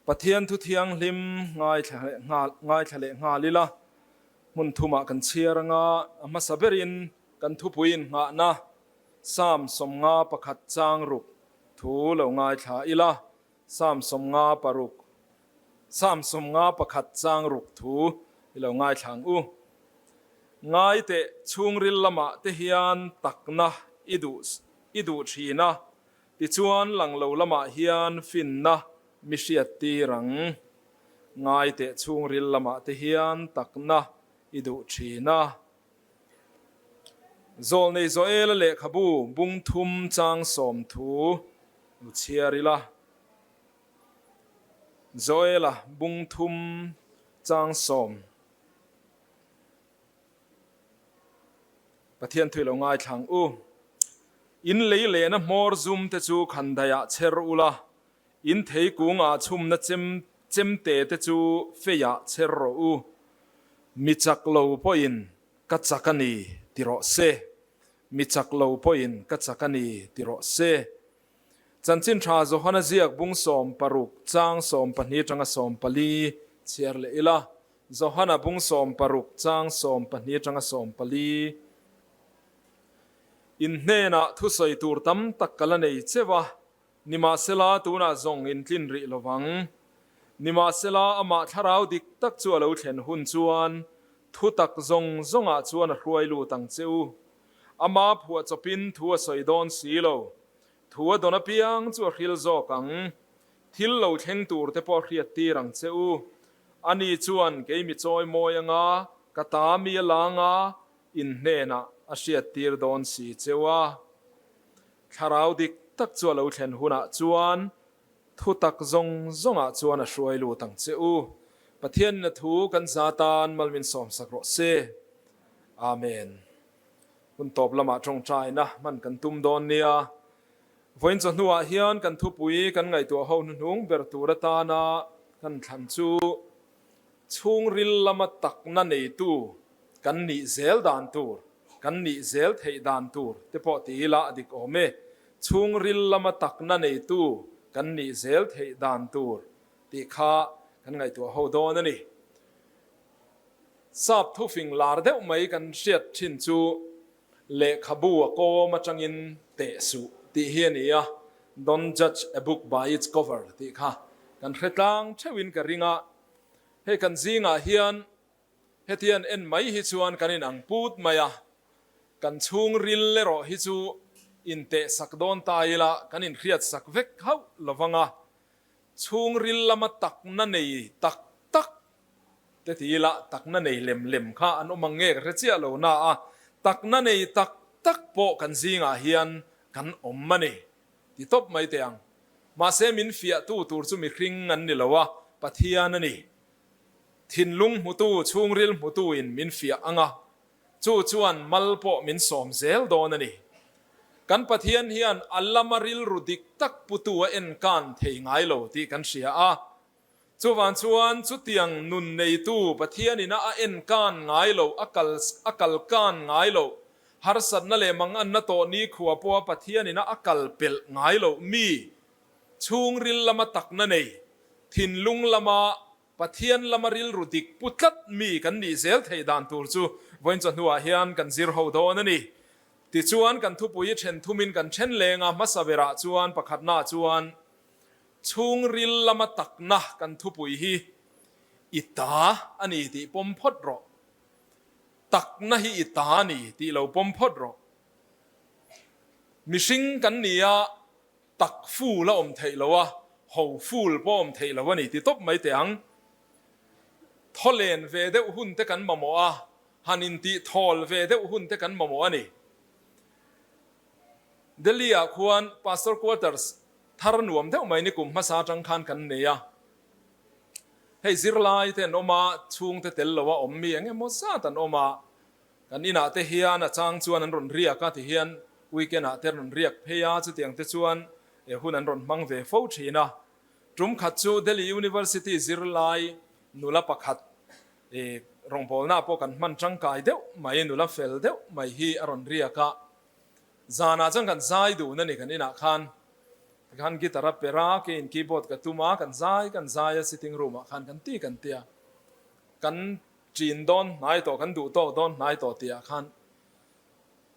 Pathian thu thiang lim ngai thale nga lila mun thuma kan chiaranga ama saberin kan thu puin nga na sam somnga pakhat chang ruk thu lo ngai tha ila sam somnga paruk sam somnga pakhat chang ruk thu ilo ngai thang u ngai te chhungril lama te hian takna idu thina ti chuan langlo lama hian finna mihriat ti rang ngai te chhungril lama te hian takna idu thina zol nei zo el le khabu bung thum chang som thu chiarila zoela bung thum chang som pathian thui lo ngai thang u in lei le na mor zum te chu khandaya cher ula in thei kunga chum na chem te te chu feya cher ro u mi chak lo po in ka chakani tiro se mi chak lo po in ka chakani tiro se chanchin tha zo hana ziak bung som paruk chang som pani tanga som pali chiar le ila zo hana bung som paruk chang som pani tanga som pali in hena thu soi tur tam takkala nei chewa nima sela tuna zong in tlin ri lowang nima sela ama tharau dik tak chu alo thlen hun chuan thu tak zong zonga chuan a hruai lu tang cheu ama phua chopin thu a soi don si lo thu a dona piang chu a hril zo kang thil lo thleng tur te po hriat ti rang cheu ani chuan ke mi choi moyanga kata mi langa in hena a hriat tir don si chewa tharau dik tak chu alo thlen huna chuan thu tak zonga chuan a hruai lu tang cheu pathian na thu kan zatan malmin som sakro se amen kun top lama tong trai na man kan tum don nia voin cho nuwa hian kan thu pui kan ngai tu ho nung ber tur ta na kan than chu chhungril lama takna neitu kan ni zel dan tur kan ni zel thei dan tur te po ti la dik ome chhungril lama takna neitu kan ni zel thei dan tur ti kha kan ngai tu ho don ani sap thu fing lar deuh mai kan hriat thin chu le khabu ko ma changin te su ti hian ia don't judge a book by its cover ti kha kan hretlang thewin ka ringa he kan zinga hian hetian en mai hi chuan kanin ang put maya kan chhungril le ro hi chu in te sakdon taila kanin hriat sak vek hau lawanga chhungril lama takna nei tak te tila takna nei lem kha an omange ka rechia lo na a takna nei tak po kan zinga hian kan ommani ti top mai teang ma se min fia tu tur chu mi hring an ni lowa pathian ani thinlung mutu chhungril mutu in min fia anga chu chuan malpo min som zel don ani kan pathian hian allamaril rudik tak putua en kan thei ngai lo ti kan sia a chuwan chuan chu tiang nun nei tu pathian ina a en kan ngai lo akal kan ngai lo har sat na le mang an na to ni khuwa po pathian ina akal pel ngai lo mi chhungril lama takna nei thinlung lama pathian lamaril rudik putlat mi kan ni zel thei dan tur chu voin cho nuwa hian kan zir ho don ani ti chuan kan thu pui then thumin kan then lenga masavera chuan pakhatna chuan chhungril lama takna kan thu pui hi ita ani ti pomphot ro takna hi ita ni ti lo pomphot ro mishing kan nia tak fu la om thei lowa ho ful pom thei lowa ni ti top mai teang tholen ve de hun te kan mamo a hanin ti thol ve de hun te kan mamo ani Delia khuan pastor quarters thar nuam deuh mai ni kum masa tang khan kan neya hei zirlai te noma chung te tel lowa ommi enge mo sa tan oma kan ina te hian a chang chuan an ron ria ka ti hian weekend a te ron riak pheya chu tiang te chuan e hun an ron mang ve fo thina trum khat chu Delhi University zirlai nula pakhat e rongpol na po kan man tang kai deuh mai nula fel deuh mai hi aron ria ka zana chang kan zai du na ni kan ina khan ขันกีตาร์เปร่ากินคีย์บอร์ดกับตุมากันใจsitting room ขันกันตีกันเตียกันจีนดอนนายต่อกันดูโตดอนนายต่อเตียขัน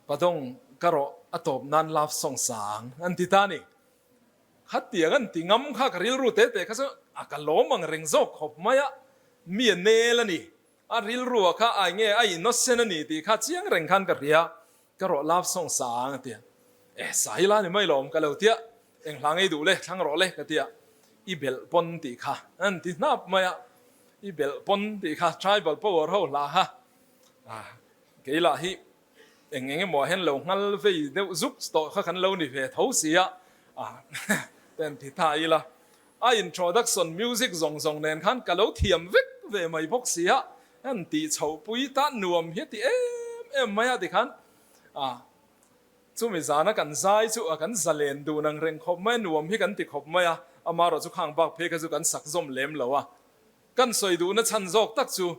ปะดงกระโรอตบนันลาฟส่งสางอันที่ตานี่ขัดเตียกันติงำข้ากริลรูเตะเขาจะอาการล้มมังเริงโจกขบไม่อะมีเนลนี่อาริลรัวข้าไอเงี้ยไอ้นอสเซนนี่ตีข้าเจียงเริงขันกระเรียกระโรลาฟส่งสางเตียสายล้านี่ไม่ล้มกันแล้วเตียเอ็งหลังไอ้ดูเลยทั้งรอเลยกเตียอีเบลปนตีข้าอันที่นับไม่อะอีเบลปนตีข้าใช้เบลปวดเขาลาฮะเกี่ยละฮีเอ็งหมอเห็นเรางั้นไปเดี๋ยวซุกสโตข้าขันเรานี่เพื่อท้าเสียแต่ที่ไทยละintroduction music ส่งเน้นขันกับเราเทียมวิกเวไม่พกเสียอันตีเฉาปุยตานวมเฮียตีไม่อะตีขันจู่ไม่จานะกันใจจู่กันจะเล่นดูนังเร่งขบไม่นวมที่กันติขบไม่อะอามาเราจู่ข้างบักเพกันจู่กันสักจมเล็มแล้วอะกันสวยดูนะชันโจกตักจู่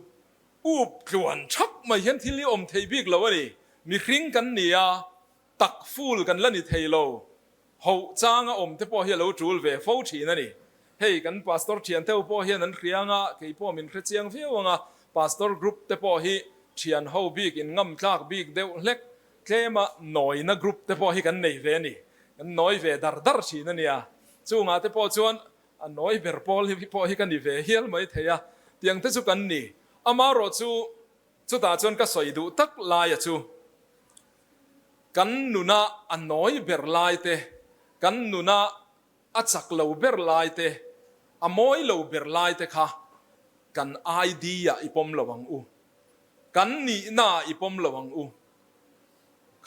อูบกวนชักไม่เห็นที่ลิอมเทบิกแล้วนี่มีคริ่งกันเนี่ยตักฟูลกันแล้วนี่เทโลเขาจ้างอมเทปอเฮียเราจูลเวฟฟูชีนั่นนี่เฮ้ยกันพาสตอร์เชียนเทปอเฮียนั้นเคลียงอ่ะเกี่ยปอมินคริสเตียนเฟียวงะพาสตอร์กรุ๊ปเทปอเฮียเชียนเฮาบิกอินงำจากบิกเดวเล็กเคมาหน่อยนะกรุ๊ปเทปอเฮียกันในเวนี่กันน้อยเวดาร์ชีนั่นนี่อ่ะจู่งาเทปอจวนน้อยเบอร์ปอลเฮียปอเฮียกันในเวเฮียไม่เทียเตียงเทสุกันนี่อามาโรจู่ตาจวนก็สวยดูตักลายจู่กันนุน่าน้อยเบอร์ลายเตกันนุน่าจักเลวเบอร์ลายเตอมอยเลวเบอร์ลายเตค่ะกันไอเดียอีปมระวังอูกันนี่น่าอีปมระวังอู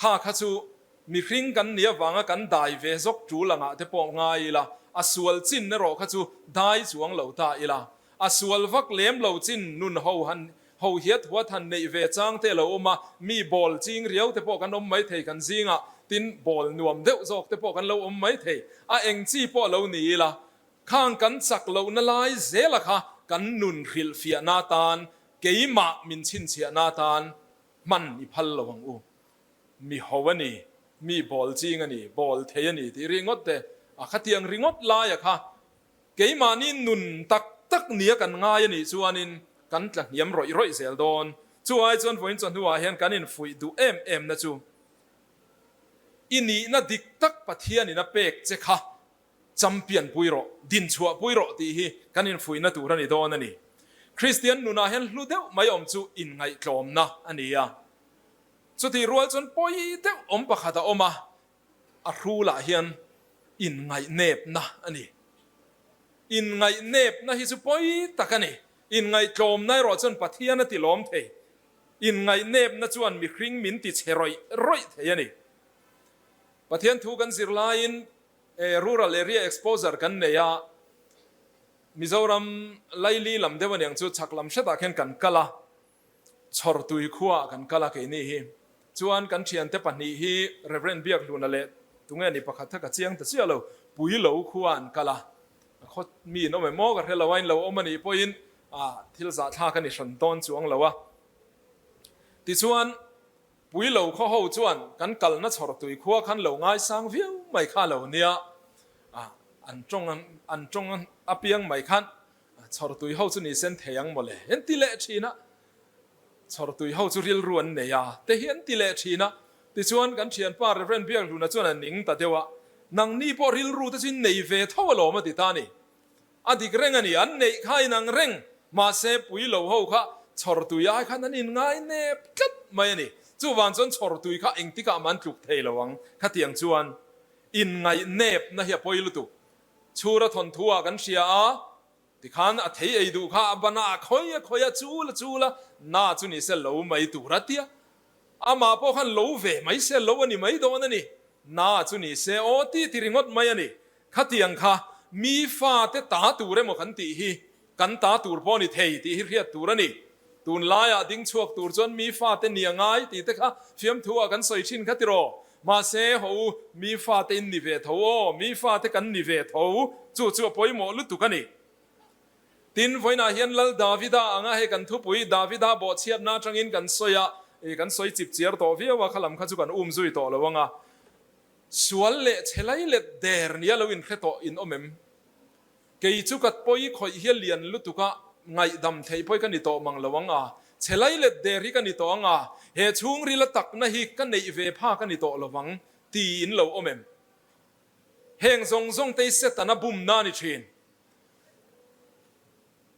ข้าจูมีคริ่งกันเนี่ยวังกันได้เวซกจูหลังเทปองไงล่ะอาสวลจินนรกข้าจูได้จวงเหล่าตาอีล่ะอาสวลวักเลี้ยมเหล่าจินนุนเฮาหันเฮาเฮียดหัวทันในเวจังเตเหล่าอมามีบอลจิงเรียวเทปอกันอมไม่เทกันจิงอ่ะตินบอลนวมเดวจอกเทปอกันเราอมไม่เทเอ็งจีปอเราหนีล่ะข้างกันสักเรานั่นลายเซล่ะค่ะกันนุนขิลเฟียนาตานเกี่ยมามินชินเสียนาตานมันอีพัลระวังอูมีฮาวนี่มีบอลจริงอันนี้บอลเทียนี่ที่ริงอดเตขัดเทียงริงอดลายอะค่ะเกี่ยมานี่นุนตักเนียกันง่ายนี่ชวนนินกันหลังยำร่อยเสียดอนช่วยจนฝนจนหัวเห็นกันนินฝุ่ยดูนะจูอินี่น่าดิกตักปะเทียนี่น่าเป็กเจ้าค่ะจำเปลี่ยนปุยโรดินชัวปุยโรตีฮีกันนินฝุ่ยน่าตูรันนี่ดอนนี่คริสเตียนนุนาเห็นรู้เดียวไม่อมจูอินไงกลอมนะอันนี้อ่ะสุดที่รัวจนปอยเดียวอมปะขัดออกมารู้ละเฮียนอินไงเนบนะอันนี้อินไงเนบนะฮิสุปอยตะกันนี่อินไงกลอมในรัวจนปะเทียนน่ะติล้อมเทอินไงเนบนะจวนมีคริ่งมินติเชร่อยเทียนี่ปะเทียนถูกกันสิรลายน์rural area exposure กันเนี่ยมิโซรัมไลลีลำเดวันยังจูชักลำเชตาเข็นกันกะละชอร์ตุยขัวกันกะละเกนี่ฮีจวนกันเชียนเตปันนี่ฮีเรเวนเบียกลูนาเลตุงเงินนี่ประคัตทักเจียงแต่เสียเราปุยเหลาขัวอันกะละเขามีน้องไม่มอกันเฮลวันเราอมันนี่พอยินที่เราจะท่ากันนี่ฉันต้นจวงเราวะที่จวนปุยเหลาเขาจวนกันกะละนัชอร์ตุยขัวขันเหลาง่ายสังวิวไม่ข้าเหลาเนี่ยอันจงอเปียงไม่ขันชอร์ตุยเขาจุนี่เส้นเทียงหมดเลยเห็นตีเละชีนะชอร์ตุยเขาจุริลรวนเนี่ยแต่เห็นตีเละชีนะที่ชวนกันเชียนป้าเรเฟรนเบียงลูน่ะชวนนิงแต่เดียวนังนี่พอริลรูแต่ชินในเวทว่าหล่อมาติตานี่อดีกเร่งอันนี้อันในใครนังเร่งมาเซปุยเหลาเขาค่ะชอร์ตุยไอ้ขันนั้นง่ายเนบกัดไม่นี่จู่วันจนชอร์ตุยค่ะเองที่กะมันถูกเทระวังขัดเตียงชวนอินไงเนบนะเฮียปอยลุตุชูระทนทัวกันเชียที่ขันเทียดูข้าบันคอยจูละน่าจุนี่เสลวไม่ตูรัตเตียอามาพอขันลวเวไม่เสลวนี่ไม่โดนนี่น่าจุนี่เสโอตีที่ริงอดไม่นี่ขัดยังข้ามีฟ้าเตตาตูเรมขันตีฮีกันตาตูร์ปอนี่เทียตีฮีเรียตูรนี่ตูนลายดิ้งชวกตูร์จนมีฟ้าเตเนียง่ายตีเตข้าเฟียมทัวกันสวยชินขัดติโรมาเสหูมีฟ้าเต็นนิเวศหูมีฟ้าเตกันนิเวศหูจู่ปอยหมอลุตุกันนี่ตินไฟน่าเห็นลดาวิดาอ่างให้กันทุบปุยดาวิดาบอดเชียบน่าจังอินกันสวยกันสวยจิบเจียร์ต่อวิว่าขลังข้าจุกันจุยต่อแล้วว่าง สวนเละเชลัยเละเดร์เนี่ยเราอินแค่ต่ออินอมมเกยจุกัดปอยคอยเฮียเลียนลุตุกะไงดำเทยปอยกันนิโตมังละวังเชลัยเละเดร์กันนิโตเฮชุงริละตักนะฮิกันในเวพากันนิโตละวังตีอินเราอมมเฮงทรงเตยเสตนะบุมนานิชิน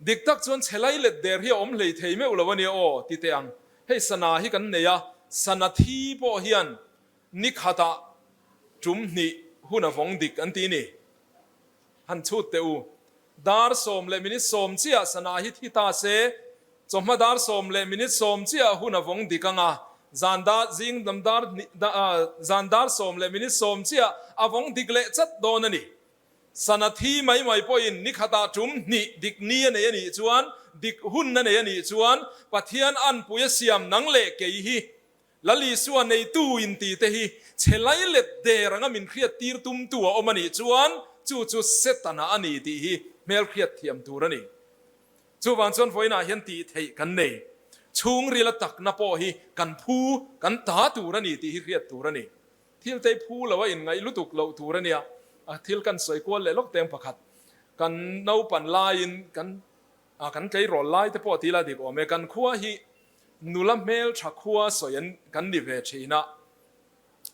ดิกตักจวนเชลัยเละเดร์เฮียอมเลยเทยไม่อุลวันเนี่ยติเตียงให้สนาฮิกันเนี่ยสนาทีปอเฮียนนิคาตาจุมนี่หุ่นฟงดิกอันตีนี่ฮันชุดเตอูดาร์สมเลมินิสสมเจียสนาฮิทิตาเซจอมดาร์สมเลมินิสสมเจียหุ่นฟงดิกังจันดาจิงดัมดาร์จันดาร์สมเลมินิสสมเจียอฟงดิกเลจัดโดนนี่สนาทีไม่พออินนิคาตาจุมนี่ดิกนี่เนี่ยนี่จวนดิกหุ่นนั่นเนี่ยนี่จวนปะเทียนอันปุยเสียมนังเละเกยฮีลลีส่วนในตู้อินตีเตฮีเชลัยเล็ดเดรังมินเครียดตีร์ตุมตัวอมันนี่จวนจู่เซตนาอันนี้ตีฮีเมลเครียดเทียมตัวนี่จู่วันจวนฝอยน่าเห็นตีเทกันเนชุงรีละตักนาโปฮีกันพูกันตาตัวนี่ตีฮีเครียดตัวนี่ที่เตยพูแล้วว่าอินไงลุตุกเราตัวนี่ที่กันสวยกว่าเลยลกเต็มประคัดกันเนาปันลายกันใจร้อนลายแต่พอทีละดีกว่าเมกันขั้วฮีนุลเมลชักขัวสวยกันดิเวชีนะ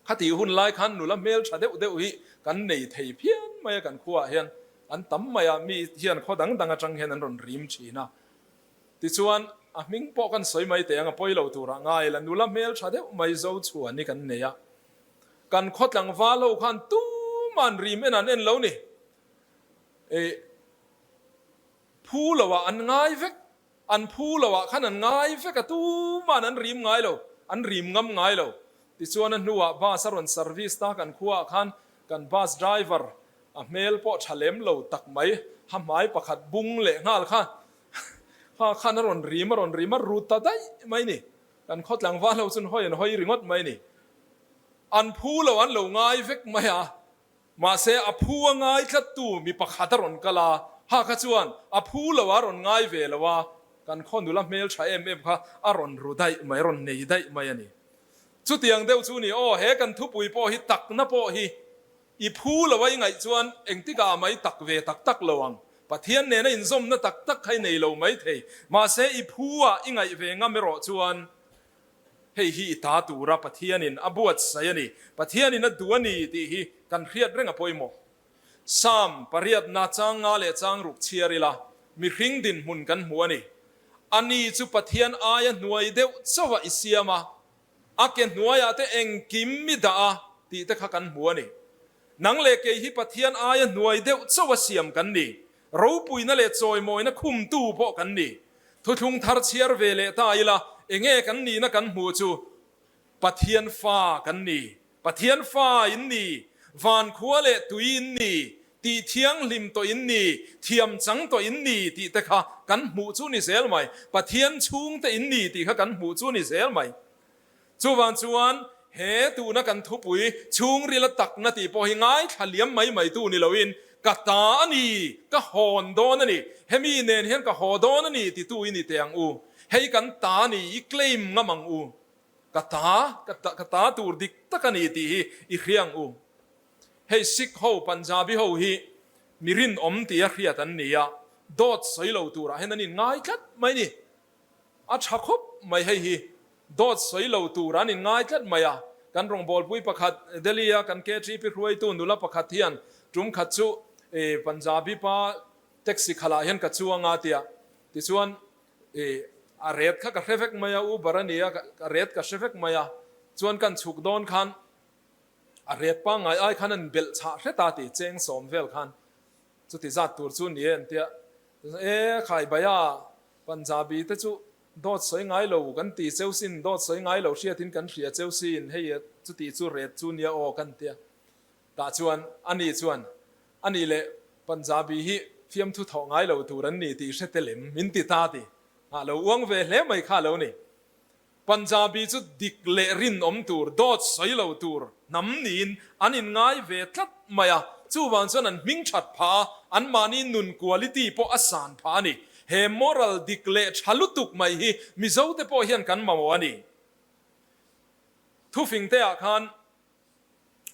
ขัดหุ่นลายขันนุลเมลชัดเดวฮีกันในไทยเพียนไม่กันขัวเฮียนอันตั้มไม่มีเฮียนข้อดังจังเฮียนอันรอนริมชีนะที่ส่วนมิงปอกันสวยไม่แต่ยังปอยเราตัวง่ายแล้วนุลเมลชัดเดวไม่เจ้าชัวนี่กันเนี่ยกันข้อหลังฟ้าเราขันตู้มันริมนั่นเองแล้วนี่ผู้เราว่าอันง่ายเฟกอันพูดแล้วว่าขันอันง่ายเฟกตู้มันอันริมง่ายแล้วอันริมงำง่ายแล้วที่ส่วนนั้นหัวบาสรอนเซอร์วิสตากันขัวขันกันบาสไดรเวอร์เมลปอชเลมเราตักไม่ทำไมประคัดบุ้งเละง่ายขันขันรอนริมรูตได้ไหมนี่กันข้อหลังว่าเราสุนห้อยริงดไหมนี่อันพูดแล้วอันเราง่ายเฟกไหมมาเสียอพูดง่ายขัดตู้มีประคัดรอนกะลาขจวนอพูดแล้วว่ารอนง่ายเวลว่ากันคนดูแลเมลใช้ค่ะอารอนรู้ได้ไม่รอนเนยได้ไม่ยันนี่ชุดเตียงเดียวชูนี่เฮกันทุบปุยปอฮิตักนะปอฮิอีพูดแล้วว่ายังไงชวนเอ็งที่กาไม่ตักเวตักระวังปะเทียนเนี่ยนะอินส้มนะตักให้เนยเราไม่เทมาเสียอีพูดยังไงเวงไม่รอชวนเฮ้ยฮีตาตูระปะเทียนินอบวชใส่นี่ปะเทียนินนัดตัวนี่ที่ฮีกันเครียดเรื่องอะไรโมซ้ำปริยัดนาจังงาเลจังรุกเชียริละมีคริ่งดินมุนกันหัวนี่อันนี้จุปะเทียนอายันหน่วยเดียวสวะอิเสียมาอาเกนหน่วยอาเตเองกิมมิดาตีเตขกันหัวนี่นังเลเกฮิปะเทียนอายันหน่วยเดียวสวะเสียมกันนี่รูปุยนั่นเลจอยมอยนั่นคุมตู้พอกันนี่ทุงทาร์เชียร์เวเลตายละเองกันนี่นักกันหัวจูปะเทียนฟ้ากันนี่ปะเทียนฟ้าอินนี่วันขัวเลตุยอินนี่ตีเทียงลิมตัวอินนี่เทียมจังตัวอินนี่ตีแต่ข้ากันหูจูนี่เสียไหมปะเทียนชุงตัวอินนี่ตีข้ากันหูจูนี่เสียไหมจูวันเฮตูนักกันทุปุยชุงริลตักนาตีพอหิง่ายขลี้ยมไม่ตูนี่เราอินกัตาอันนี้ก็หอนโดนนี่เฮมีเนนเห็นก็หอโดนนี่ตีตูอินนี่เตียงอูเฮกันตานี่อีเคลมงมังอูกัตาตูดิกตะกันนี่ตีอีเขียงอูเฮ้สิกฮูปัญจาบิฮูฮีมิรินอมตีอาเขียตันนี่อะดอดสอยเหล่าตัวระเห็นนั่นนี่ง่ายจัดไหมนี่อาชักคบไม่ให้ฮีดอดสอยเหล่าตัวระนี่ง่ายจัดไหมอะกันรองบอลปุยประคัดเดลียกันเกจีพิรวยตุนดูแลประคัดเทียนจุ่มขัดจูปัญจาบิป้าเท็กซี่ขลาเห็นขัดจูงาเตียที่ส่วนอาเรตข้ากระเฟกไหมอะอูบารันียอาเรตกระเฟกไหมอะส่วนกันฉุกโดนขันอาเรียปังไอ้ขันนั้นเบลชาเรตาติเจงสมเวลขันจุดที่จัดตัวจุนเย็นเตียใครไปปัญจาบีแต่จุดอดสวยง่ายเรากันตีเซลซินดอดสวยง่ายเราเชียทินกันเชียเซลซินให้จุดที่จุเรตจุนเยอกันเตียตาชวนอันนี้เลยปัญจาบีฮีเฟียมทุทองง่ายเราตัวนั้นนี่ตีเชตเลมมินติตาติเราอ้วงเวลไม่ข้าเรานี่ปัญจาบีจุดดิกเลรินอมตัวดอดสวยเราตัวน้ำนินอันนี้ง่ายเวทัดมาจู่วันฉะนั้นมิงชัดพาอันมานี่นุนควอลิตี้พออาสานพานี่เฮมอรัลดิกเลชฮัลุตุกไม่ฮีมิเจ้าเตพอเฮียนกันมาวันนี้ทุฟิงเตะขัน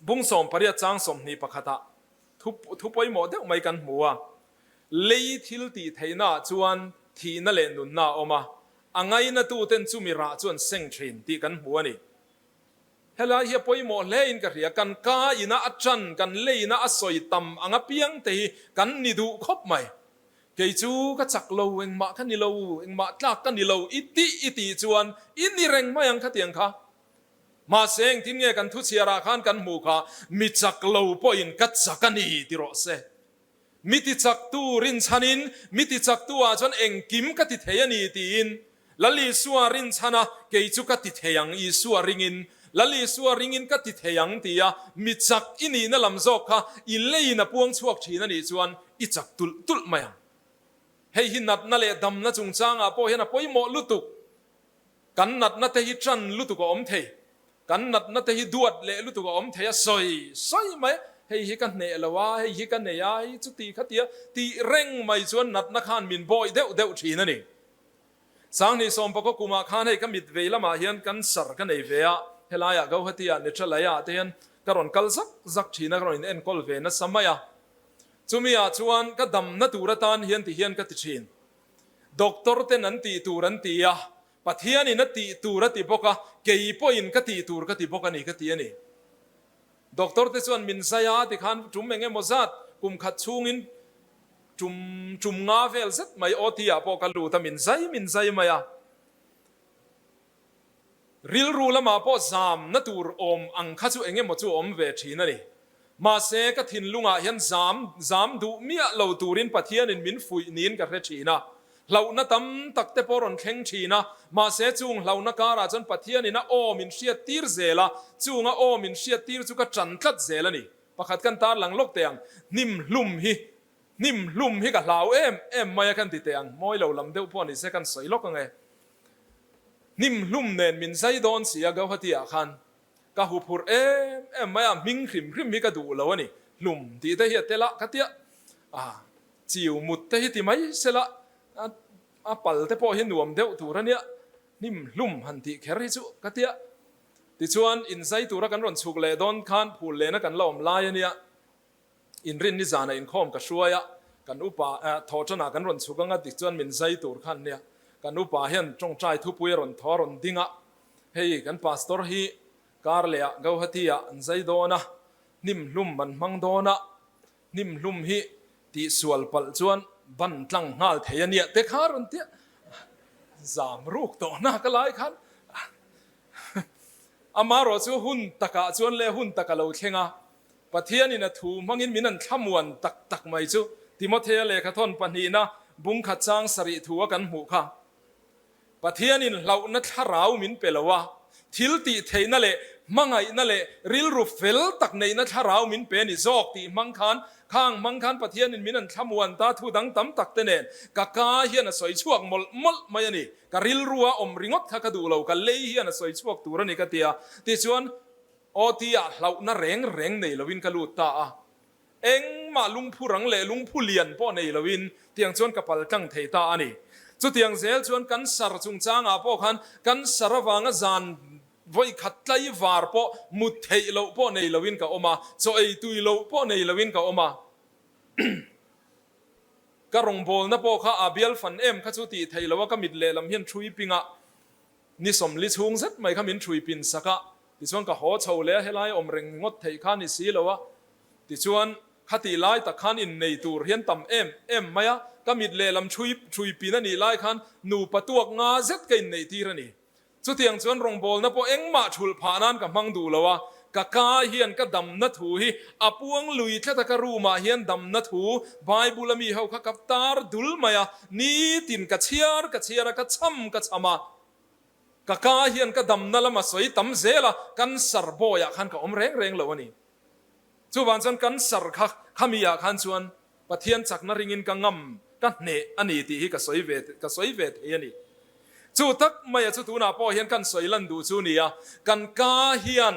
บุ้งสมปริยจางสมนี่ปะคตะทุบไปหมดเด็กไม่กันหัวเลยทิลตีเทน่าจวนทีนั่นแหละนุนน่าออกมาอังไงน่ะตู้เต้นจุมิระจวนเซ็งเทรนตีกันหัวนี่เฮลาเฮียไปหมดเลยอินกันเรียกันกาอินะอัจจันกันเลยนะอัศอยตำอังเปียงตีกันนิดูครบไหมเกยจูก็จักโลเองมากันนิโลเองมาจักกันนิโลอิติจวนอินนี่เร่งมายังขัดยังค่ะมาเสงที่เนี่ยกันทุเชียราขันกันหมู่ค่ะมิจักโลปอินกัดจักกันนี่ติโรเซมิติจักตูรินชันินมิติจักตัวจนเองกิมกัดติเทียนีตีนละลีสัวรินชนะเกยจูกัดติเทียงอีสัวริงินละลีสัวริงินกัดติเทียงตีอะมิจักอินีนั่นลำจอกค่ะอิเลย์น่ะพวงชวกชีนั่นนี่จวนอิจักตุลมายังให้หินนัดนั่นแหละดำนั่นจงจางอ่ะพอเห็นอ่ะพออีโมลุตุกันนัดนั่นแต่ฮิจันลุตุก็อมเทกันนัดนั่นแต่ฮิดวดเละลุตุก็อมเทอะสอยไหมให้ฮิกันเนะละวะให้ฮิกันเนะยาให้จุตีขัดเดียตีเร่งไม่ชวนนัดนักขันมินบอยเดวชีนั่นเองสังนิสมปะก็กุมาขันให้กันมิดเวลมาเฮียนกันสรกันเอเวียเฮลายะเกาหัดเดียเนชลายะเตียนกระรอนกัลซักชีนะกระรอนเอ็นกอลเวนัสสมัยจุมีอาชวนก็ดำนัตูรตานเฮียนที่เฮียนก็ติชินด็อกเตอร์เตนันตีตูรันตีอะปัทยานีนัตีตูรติบกะเกยปอินก็ตีตูรก็ตีบกะนี่ก็ตีนี่ด็อกเตอร์เตชวนมินไซยาติขันจุ่มเองมซัดกุมขัดชูงินจุ่มงาเฟลเซตไม่โอทีอะพอกะลูทามินไซมาอะริลรูละมาพอซามนัตูรอมอังขัดชูเองมจูอมเวชีนั่นนี่มาเสกทินลุงอาเห็นจามดูเมียเราตูรินปัทยานินมินฟุยนินกับเรชีนะเราหน้าตั้มตักเตปอรอนเข่งชีนะมาเสจุงเราหน้าการาจนปัทยานินะโอมินเชียตีร์เซล่ะจุงโอมินเชียตีร์จุกจันทัดเซล่ะนี่ประคัดกันตาหลังลกเตียงนิ่มลุ่มฮิกับเราเอ็มมาอยกันติเตียงมอยเราลำเดียวพอนี่เสกันสวยลกกันไงนิ่มลุ่มเนินมินไซโดนเสียเกาหัดยาคันกะหูพูดไม่มิงคริมมิกระดูแล้วนี่หลุมที่ได้เห็นแต่ละกัดเดียจิวมุดได้เห็นที่ไม่เสละปัลแต่พอเห็นหนุ่มเดียวตัวนี้นิ่มลุ่มหันที่แค่ริจุกัดเดียที่ชวนอินไซตัวกันรอนสุกเลยโดนคันพูดเลยนะกันล้อมลายเนี่ยอินรินนิจานะอินคอมกับช่วยกันอุปาทอจนากันรอนสุกกันติชวนมินไซตัวคันเนี่ยกันอุปาเห็นจงใจทุบปุยรอนทอรอนดิ้งเฮ้ยกันพาสตอร์ฮีการเลี้ยเกาหัดยาอันใจโดนะนิ่มลุ่มมันมังโดนะนิ่มลุ่มฮีตีสวลปัลจวนบันตั้งหัลเทียนเนี่ยเตคารุนเตียจามรูกโตนะก็หลายคันอามารอจูหุ่นตะกะจวนเล่หุ่นตะกะเราเข่งปัทยานินะทูมังอินมินันขมวนตักไม่จูติโมเทเลขทอนปนีนะบุงขัดจางสริทัวกันหูค่ะปัทยานินเรานัทราวมินเปลวะทิลตีเทยนั่นแหละมังไงนั่นแหละริลรูเฟลตักในนัทราวมินเป็นอิจอกตีมังคันข้างมังคันปัทยานินมินันขมวนตาทูดังตั้มตักเตเนนกะกาเฮียนสวยช่วงมลมายันี่กะริลรัวอมริงอดข้ากระดูเรากะเลี้ยเฮียนสวยช่วงตัวนี่กะเตียติชวนโอตีอะเราน่าเร่งในละวินกะลูตาเอ็งมาลุงผู้รังเล่ลุงผู้เลียนป้อในละวินเตียงชวนกะปัลจังเทตาอันนี้จุดเตียงเซลชวนกันสารจุงจางอาป้อคันกันสารวางจานไว้ขัดไล่วาร์ป้อมุดเทยเราป้อในละวินกะออกมาโซไอตุยเราป้อในละวินกะออกมากระรงโบลนะป้อข้าอาเบียลฟันข้าจุติเทยแล้วว่าก็มิดเลลำเฮียนชุยปิงะนิสมลิชุงเซ็ตไม่ข้ามินชุยปินสักะติชวนกะหัวเฉาเล่ให้ไล่อมเริงงดเทยข้านิสีแล้ววะติชวนขัดไล่ตะขันอินในตูเฮียนต่ำไม่อะก็มิดเลลำชุยปีนั่นนี่ไล่ขันหนูประตูงาเซ็ตกันในทีระนี่จุดเทียงชวนรงโบลนะพอเอ็งมาชุลผานันกับมังดูแล้ววะกะกาเฮียนก็ดำนัทหูฮีอปวงลุยแค่ตะกรูมาเฮียนดำนัทหูไบบุลมีเขาขับตาร์ดุลมายานี่ตินกะเชียร์กะช้ำกะช้ำกะกาเฮียนก็ดำนั่นละมาสวยตั้มเซละกันสารโบอยากขันก็อมเร่งแล้ววะนี่จู่วันจันกันสารข้ามีอยากขันชวนปะเทียนจักนริงินกังงำกันเนอันนี้ที่ฮีกะสวยเวทเฮียนี่จู่ตักไม่จู่ตัวน่ะพอเฮียนกันสวยลันดูจู่นี่อะกันกาเฮียน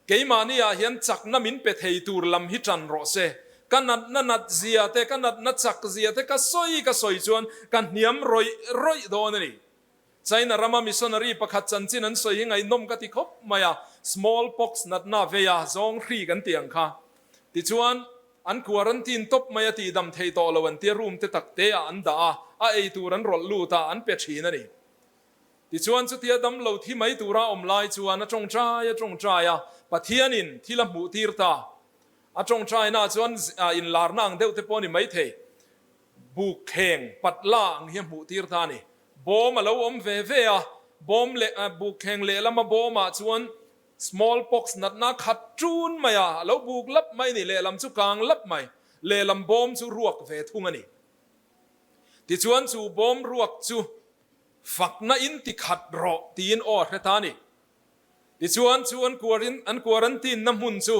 เกี่ยมานี่เห็นจักน้ำมินเป็ดเฮตูร์ลำฮิจันโรเซกันนัดเสียแต่กันนัดจักเสียแต่ก็สวยจวนกันเนียมรอยโดนนี่ใจน่ะรามามิชชันนารีประคัดจันจินันสวยยังไงนมกติคบมายา smallpox nat na veya zong khri kan tiang kha ti chuan an quarantine top mai ti dam thei to lo an ti room te tak te an da a ei turan rol lu ta an pe thin ani ti chuan chu tia dam lo thi mai tura om lai chuan a tong trai pathianin thila mu tir ta a tong trai na chuan in lar nang deuh te pawh ni mai thei buk kheng patla ang hiam mu tir ta ni bom alo om ve bom le buk kheng le lama boma chuan smallpox nat na khat chun maya lo buk lap mai ni le lam chu kang lap mai le lam bom chu ruak ve thung ani ti chuan chu bom ruak chu fakna in ti khat ro tin o hretani ti chuan quarantine na mun chu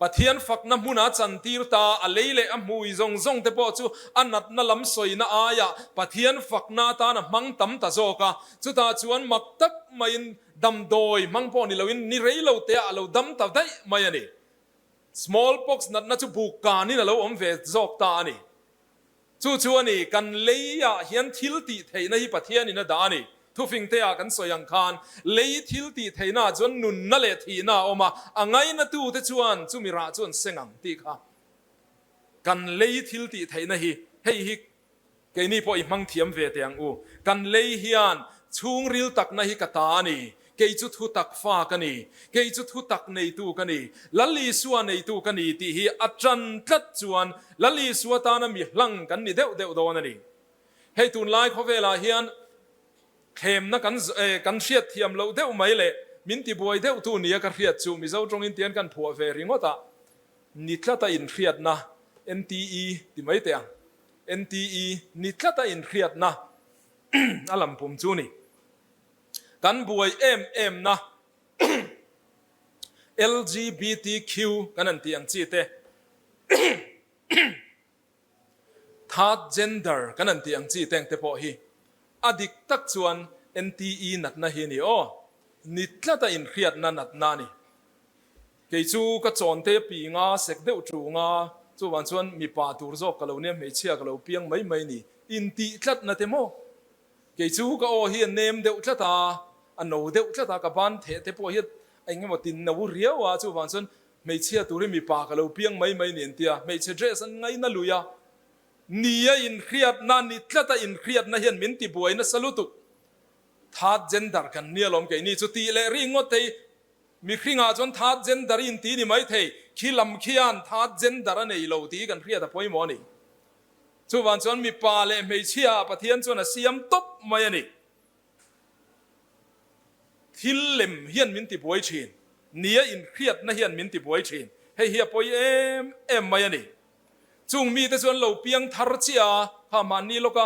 pathian fakna muna chantir ta aleile a mui zong te po chu anat na lam soina aya pathian fakna ta na mang tam ta zoka chu ta chuan mak tak main dam doi mang po ni loin ni reilo te alo dam ta dai mai ani smallpox nat na chu buk ka ni na lo om ve zok ta ani chu ani kan leia hian thil ti theina hi pathian ina da ani thu fing te a kan soyang khan lei thil ti theina chon nun na le thina oma angai na tu te chuan chu mira chuan sengam ti kha kan lei thil ti theina hi hei hi ke ni po i mang thiam ve tiang u kan lei hian chhungril tak na hi kata ani ke chu thu tak fa kani ke chu thu tak neitu kani lali suwa neitu kani ti hi atran tlat chuan lali suwa ta na mi hlang kan ni deuh don ani hei tun lai khovela hian khem na kan hriat thiam lo deuh mai le min ti buai deuh tu nia ka hriat chu mizo tong in tian kan phua ve ringota ni tlata in hriat na NTE ti mai te NTE ni tlata in hriat na alam pum chu ni kan buai em na LGBTQ kan an tiang chi te third gender kan an tiang chi teng te po hi adik tak chuan NTE nat na hi ni o nitlata in hriat na nat na ni ke chu ka chon te pi nga sek deuh tu nga chu wan chuan mi pa tur zok ka lo ne me chia ka lo piang mai ni in ti tlat na te mo ke chu ka o hi nem deuh tlata ano deuh tlata ka ban te po hi anh em tin na u riau wa chu wan chuan me chia tur mi pa ka lo piang mai ni tia me che dress an ngai na luya nia in khriat na ni tlata in khriat na hian min ti buai na salutu third gender kan nialom ke ni chu ti le ringot thei mi khringa chon third gender in ti ni mai thei khilam khian third gender nei lo ti kan khriat a poi mo ni chu wan chon mi pa le me chia pathian chon a siam top mai ani thil lem hian min ti buai thin nia in khriat na hian min ti buai thin hei hi poi em mai ani chung mi te chuan lo piang thar chia ha man ni loka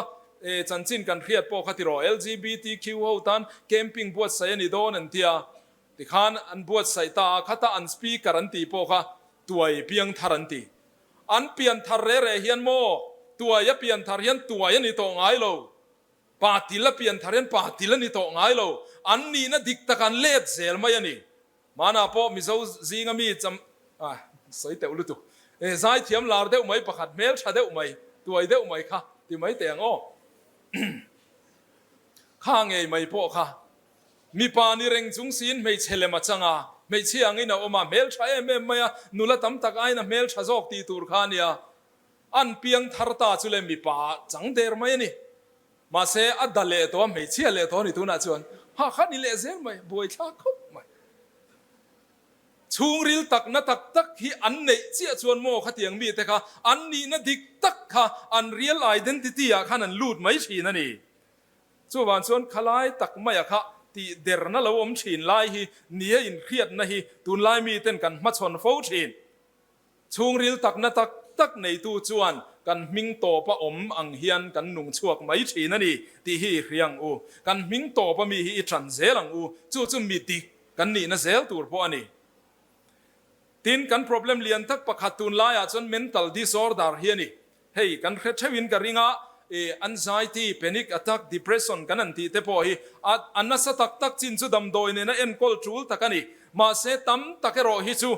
chan chin kan hriat po khatiro LGBTQ ho tan camping buat sai ani don an tia ti khan an buat sai ta khata an speaker an ti po kha tuai piang thar an ti an pian thar re hian mo tuai ya pian thar hian tuai ani to ngai lo pa tila pian thar hian pa tila ni to ngai lo an ni na dik takan let zel mai ani mana po mizo zinga mi cham sai te ulu tu zai thiam lar deuh mai pakhat mel tha deuh mai tuai deuh mai kha ti mai teng o kha ngei mai po kha mi pa ni reng chung sin mei chele ma changa mei chiang ina oma mel tha em maya nula tam tak aina mel tha jok ti tur kha nia an piang thar ta chule mi pa chang der mai ni ma se adale to mei chia le to ni tu na chuan ha kha ni le zel mai boi tha khop mai chhungril takna tak hi an nei chia chuan mo kha tiang mi te kha an ni na dik tak kha an real identity a khan an lut mai thin ani chu wan chuan khalai tak mai kha ti der na lo om thin lai hi nia in khriat na hi tun lai mi ten kan ma chon fo thin chhungril takna tak nei tu chuan kan ming to pa om ang hian kan nung chuak mai thin ani ti hi riang u kan ming to pa mi hi tran zelang u chu mi ti kan ni na zel tur po ani tin kan problem lian tak pakhatun la ya chon mental disorder hiani hei kan khachawin ka ringa anxiety panic attack depression kan an ti te po hi anasa tak chin chu dam doi ne na en kol chul takani ma se tam takero hi chu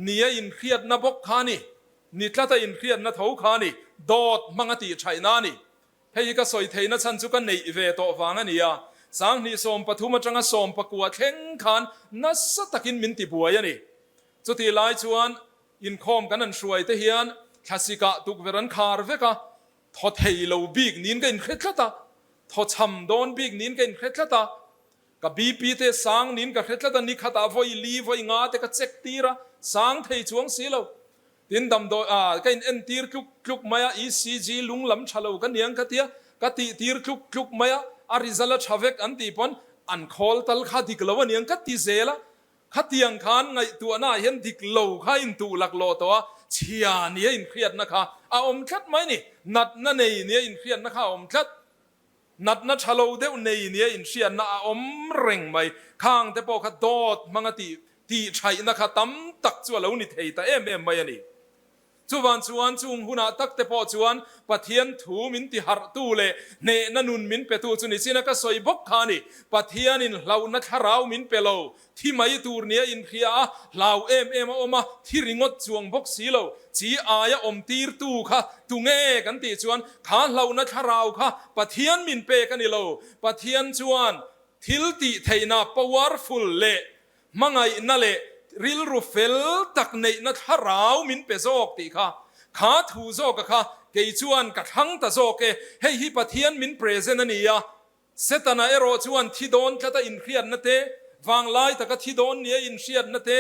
nia in khiat na bok khani ni tlata in khiat na thau khani dot mangati chaina ni hei ka soi theina chan chu kan nei ve to wanga nia สังนี่สมปฐุมจังสมปะกัวแข่งขันนัสตะกินมินติบัวยันี่จุดที่หลายชวนอินคอมกันนั่นช่วยเทียนคลาสิกะตุกเวรันคาร์เวกะทอดเฮโลบิกนินกันเคล็ดตาทอดชำโดนบิกนินกันเคล็ดตากับบีพีเตสังนินกับเคล็ดตานิขัดอวัยลีวัยงาเตกับเจ็กตีระสังเทยช่วงสีเราดินดำโดกันเอ็นตีร์คลุกมายาอีซีจีลุงลำชะโลกันยังกันเทียกติตีร์คลุกมายาอาริซาลชาเวกอันตีปอนอันคอลตัลขาดิกลวันยังกันตีเซละขัดยังขันไงตัวหน้าเห็นดิกโลข้าอินตูหลักโลตัวเชียนี่อินเครียดนะคะอมคัดไหมนี่นัดนั่นเนี่ยอินเครียดนะคะอมคัดนัดนั่นชะโลเดวเนี่ยอินเชียนนะอมเร่งไหมข้างแต่พอขัดโดดมังตีตีใช้นะคะตั้มตักจัวแล้วนี่เทยแต่ไหมนี่จวนจุงหุนาตักแต่พอจวนปะเทียนถูมินติหาร์ตูเลเนนนุนมินเปตูจุนิสินะก็สวยบกขานี่ปะเทียนินเหล่านักราวมินเปโลที่ไม่ตูร์เนี่ยอินเขียเหล่าอมาที่ริงดจวงบกสีโลจีอายอมตีร์ตูค่ะตุเงกันตีจวนขาเหล่านักราวค่ะปะเทียนมินเปกันนี่โลปะเทียนจวนทิลติเทน่า powerful เลมังไงนั่นเลริลรูเฟลตักในนัทราวมินเปโซกตีค่ะขาถูโซกค่ะเกยจวนกระทั่งตะโซกให้ฮิปะเทียนมินเปรเซนนี่ยาเซตนาเอโรจวนที่โดนก็ตะอินเครียดนั่นเตวางไล่ตะก็ที่โดนเนี่ยอินเครียดนั่นเต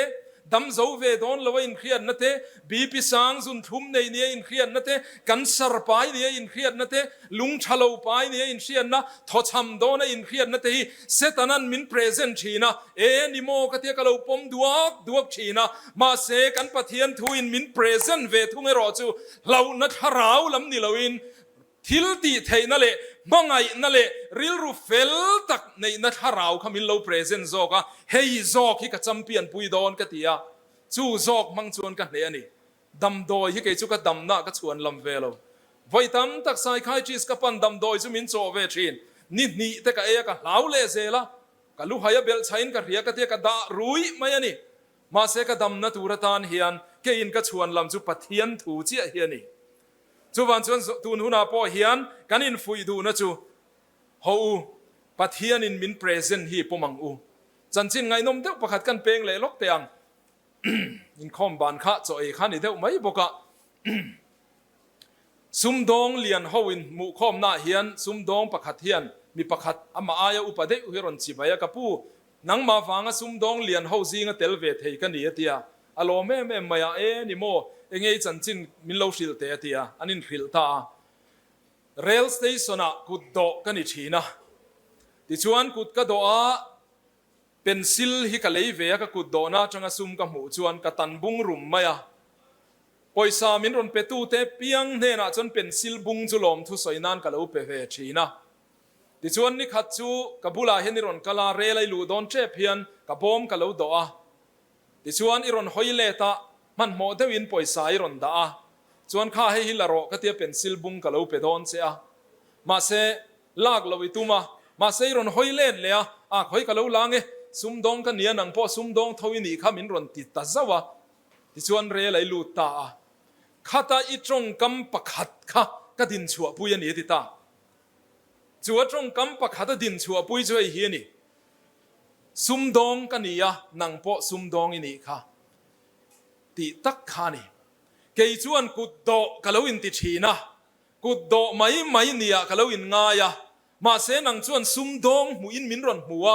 ดำโซเวโดนละว่าอินเครียดนั่นเตบีพิสังซุนทุ่มในเนี่ยอินเครียดนั่นเตกันสารปายเนี่ยอินเครียดนั่นเตลุงชะโลปายเนี่ยอินเครียดนะทอชำโดนอินเครียดนั่นเตเซตนั้นมินเปรเซนชีนะนิโมกะเทียกะโลปมดวกชีนะมาเซกันปะเทียนทูอินมินเปรเซนเวทุเมรอจูเรานัทราวลำนี่เราอินทิลตีเทนั่นแหละบังไงนั่นแหละริลรูเฟลตักในนัทราวขมินเราเปรเซนโซกะเฮยโซกฮิกะจำเปียนปุยดอนกะติยาจู่โซกมังชวนกันเนี่ยนี่ดำโดยฮิกะจูกะดำน่ะกะชวนลำเวลไว้ตำตักไซคายจิสกะปันดำโดยจูมินโซเวชินนี่แต่กะเอกะลาวเลเซละกะลูหายเบลชัยนกะเรียกะเตียกะดารุยมายันนี่มาเซกะดำน่ะตูระตานเฮียนเกอินกะชวนลำจูปะเทียนถูเจียเฮียนี่จูวันชวนตูนหุนาปอเฮียนกันอินฟุยดูนะจูฮูปะเทียนอินมินเปรเซนฮีปมังอูจันจินไงนมเด็กประคัดกันเปงเลยล็อกเตียงอินคอมบานข้าจ่อยข้านี่เด็กไม่บอกะซุมดองเลียนฮาวินมุคอมหน้าเฮียนซุมดองประคัดเฮียนมีประคัดอามาอายอุปเดอุเฮรอนจิบายกับผู้นังมาฟังซุมดองเลียนฮาซิงเตลเวทเฮกันนี่เตียอารมณ์แม่มายานิโมเองไอ้จันจินมินโลชิลเตเตียอันนี้ฟิลตาเรลสเตชันกุดโดกันนี่ชีนะดิชวนกุดกระโดอาเป็นซิลฮิกะเลยเวียกกุดโดนะจังซุมกับหมูชวนกตันบุงรุมมายาปอยสามินรอนเปตูเตเปียงเนนะจนเป็นซิลบุงจุลมทุสอยนันกะเลวเปเวชีนะดิชวนนี่ขัดจูกับบุลาเฮนิรอนกะลาเรลัยลูดอนเชเพียนกับบอมกะเลวโดอาดิชวนอิรอนหอยเลตามันโมเดวินปอยสายรอนดาจวนข้าให้ฮิลาโรก็เทียเป็นซิลบุงกะเลวเปดอนเสียมาเซลากเลวิตุมาเซรอนหอยเล่นเลยหอยกะเลวลางซุมดองกันเนียนังพอซุมดองทวินีข้ามินรอนติดตาซะวะดิชวนเรลัยลูตาข้าตาอีจงกำปะขัดข้ากระดินชัวปุยนี่ติตาจัวจงกำปะขัดดินชัวปุยช่วยเฮียนี่ซุมดองกันนี่นังพอซุมดองนี่ข้าติตักขานี่เกยจวนกุดโดกะเลวินติชีนะกุดโดไม่เนี่ยกะเลวินงายมาเสนังจวนซุมดองหูอินมินรอนหัว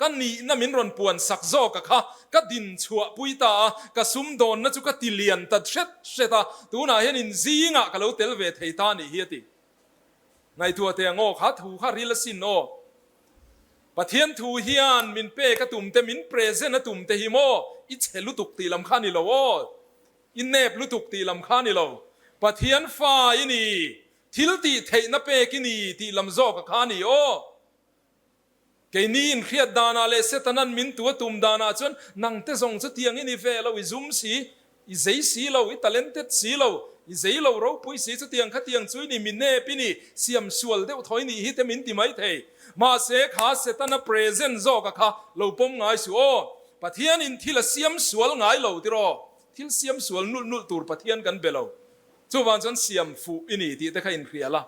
กันนี่น่ะมินรอนปวนสักโซกะค่ะก็ดินชัวปุยตากะซุมโดนน่ะจุกะติเลียนตัดเช็ดตูน่ะเห็นอินซีงะกะเลวเตลเวทเฮตานี่เฮียติในตัวเตียงโอขาถูขาริลสินโอปะเทียนถูเฮียนมินเป้กะตุ่มเตมินเปรเซนนะตุ่มเตฮิโมอิเชลุตุกตีลำคานี่โลอินเนบลุตุกตีลำคานี่โลปะเทียนฟ้าอินี่ทิลตีเทนะเปกินี่ตีลำโซกะคานี่โอเกนี่อินเครียดดานาเลเซตนันมินตัวตุ่มดานาจนนังเตซงสุดเตียงอินี่เฟลวิซุมสีอิเซสีเราอิตาเลนเตสีเราอิเซเราเราปุยสีสุดเตียงขัดเตียงช่วยนี่มินเนปินี่เสียมสวลเดวถอยนี่ฮิตมินติไม่เทมาเสขาเซตันเปรเซนโซกะค่ะเราปมง่ายสุโอปะเทียนอินที่ละเสียมสวลง่ายเราติรอที่เสียมสวลนุ่นตูร์ปะเทียนกันเบลเราจู่วันจนเสียมฟูอินี่ที่แต่ใครอินเครียละ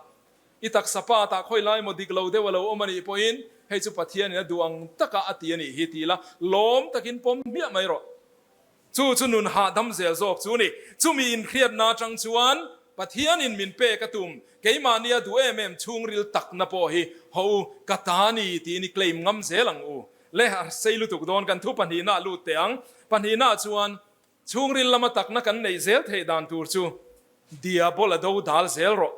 itak sapa ta khoi lai mo dik lo de walo omani poin hei chu pathian ina duang taka atiani hi tila lom takin pom bia mai ro chu nun ha dam zel zok chu ni chu mi in khriat na chang chuan pathian in min pe katum keimania du em chhungril takna po hi ho katani ti ni claim ngam zelang u le har sei lu tuk don kan thu pani na lu teang pani na chuan chhungril lama takna kan nei zel thei dan tur chu diabol do dal zel ro